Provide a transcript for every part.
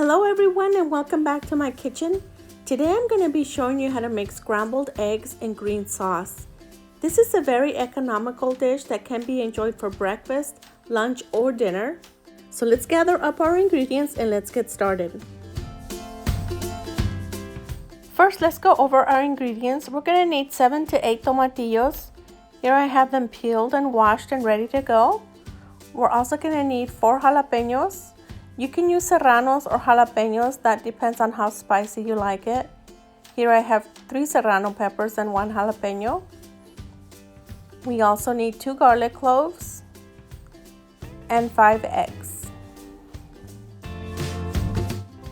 Hello everyone and welcome back to my kitchen. Today I'm going to be showing you how to make scrambled eggs in green sauce. This is a very economical dish that can be enjoyed for breakfast, lunch, or dinner. So let's gather up our ingredients and let's get started. First, let's go over our ingredients. We're going to need 7 to 8 tomatillos. Here I have them peeled and washed and ready to go. We're also going to need 4 jalapenos. You can use serranos or jalapenos, that depends on how spicy you like it. Here I have 3 serrano peppers and 1 jalapeno. We also need 2 garlic cloves and 5 eggs.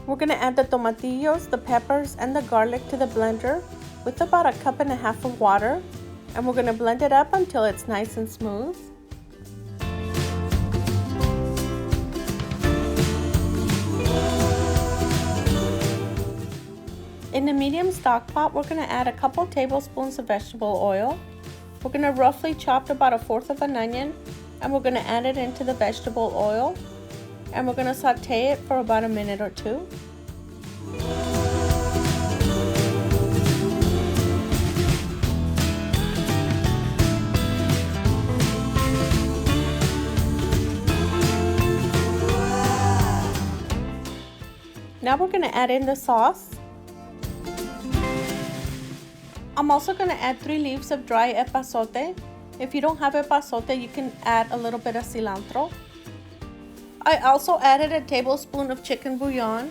We're going to add the tomatillos, the peppers, and the garlic to the blender with about 1.5 cups of water, and we're going to blend it up until it's nice and smooth. In the medium stock pot, we're going to add a couple tablespoons of vegetable oil. We're going to roughly chop about 1/4 of an onion, and we're going to add it into the vegetable oil, and we're going to saute it for about a minute or two. Now we're going to add in the sauce. I'm also going to add 3 leaves of dry epazote. If you don't have epazote, you can add a little bit of cilantro. I also added a tablespoon of chicken bouillon,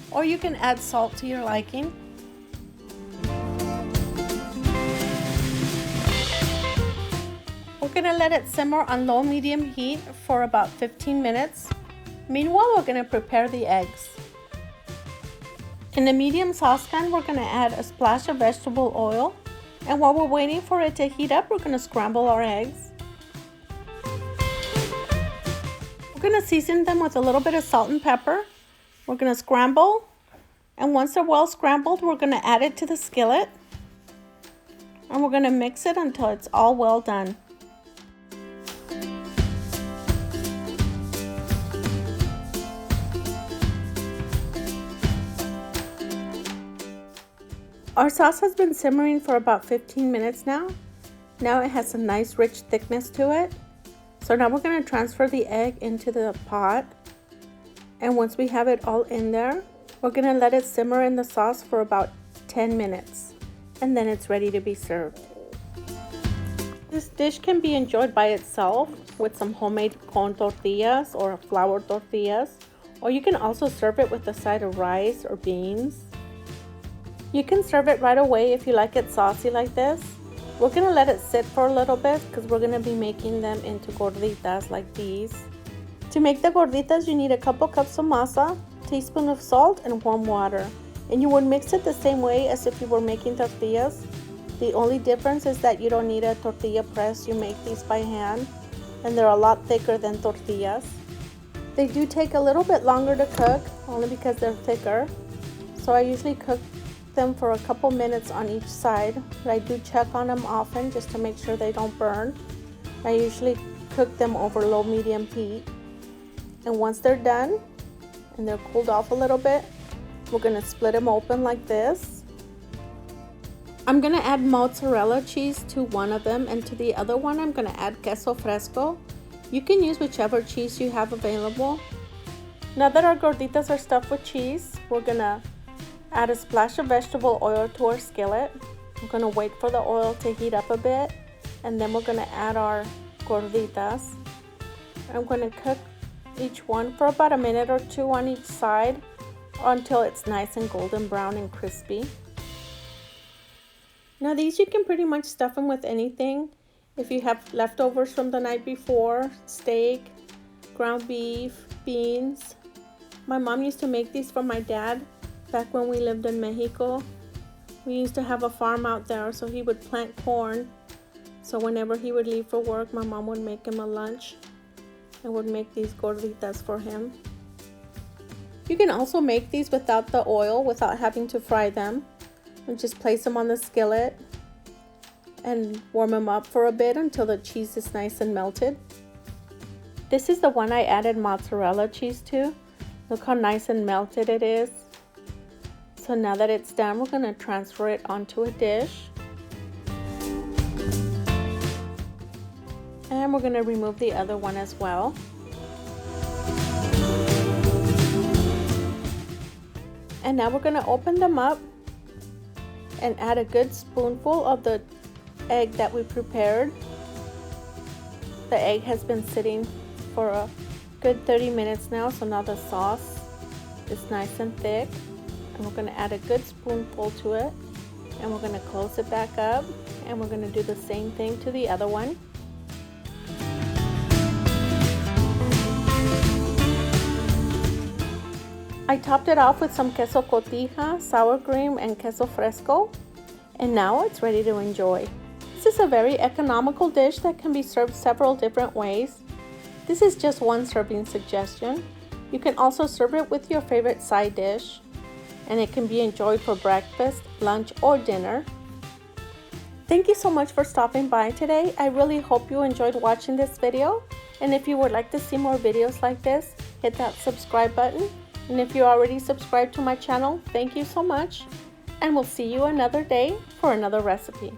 or you can add salt to your liking. We're going to let it simmer on low-medium heat for about 15 minutes. Meanwhile, we're going to prepare the eggs. In the medium saucepan, we're going to add a splash of vegetable oil, and while we're waiting for it to heat up, we're going to scramble our eggs. We're going to season them with a little bit of salt and pepper. We're going to scramble, and once they're well scrambled, we're going to add it to the skillet, and we're going to mix it until it's all well done. Our sauce has been simmering for about 15 minutes now. Now it has a nice rich thickness to it. So now we're going to transfer the egg into the pot. And once we have it all in there, we're going to let it simmer in the sauce for about 10 minutes. And then it's ready to be served. This dish can be enjoyed by itself with some homemade corn tortillas or flour tortillas. Or you can also serve it with a side of rice or beans. You can serve it right away if you like it saucy like this. We're going to let it sit for a little bit because we're going to be making them into gorditas like these. To make the gorditas, you need a couple cups of masa, teaspoon of salt, and warm water. And you would mix it the same way as if you were making tortillas. The only difference is that you don't need a tortilla press. You make these by hand, and they're a lot thicker than tortillas. They do take a little bit longer to cook, only because they're thicker. So I usually cook them for a couple minutes on each side, but I do check on them often just to make sure they don't burn. I usually cook them over low-medium heat, and once they're done and they're cooled off a little bit, we're going to split them open like this. I'm going to add mozzarella cheese to one of them, and to the other one I'm going to add queso fresco. You can use whichever cheese you have available. Now that our gorditas are stuffed with cheese, we're going to add a splash of vegetable oil to our skillet. I'm going to wait for the oil to heat up a bit, and then we're going to add our gorditas. I'm going to cook each one for about a minute or two on each side until it's nice and golden brown and crispy. Now these you can pretty much stuff them with anything. If you have leftovers from the night before, steak, ground beef, beans. My mom used to make these for my dad. Back when we lived in Mexico, we used to have a farm out there, so he would plant corn. So whenever he would leave for work, my mom would make him a lunch and would make these gorditas for him. You can also make these without the oil, without having to fry them. And just place them on the skillet and warm them up for a bit until the cheese is nice and melted. This is the one I added mozzarella cheese to. Look how nice and melted it is. So now that it's done, we're going to transfer it onto a dish. And we're going to remove the other one as well. And now we're going to open them up and add a good spoonful of the egg that we prepared. The egg has been sitting for a good 30 minutes now, so now the sauce is nice and thick. And we're going to add a good spoonful to it. And we're going to close it back up. And we're going to do the same thing to the other one. I topped it off with some queso cotija, sour cream, and queso fresco. And now it's ready to enjoy. This is a very economical dish that can be served several different ways. This is just one serving suggestion. You can also serve it with your favorite side dish, and it can be enjoyed for breakfast, lunch, or dinner. Thank you so much for stopping by today. I really hope you enjoyed watching this video. And if you would like to see more videos like this, hit that subscribe button. And if you already subscribed to my channel, thank you so much. And we'll see you another day for another recipe.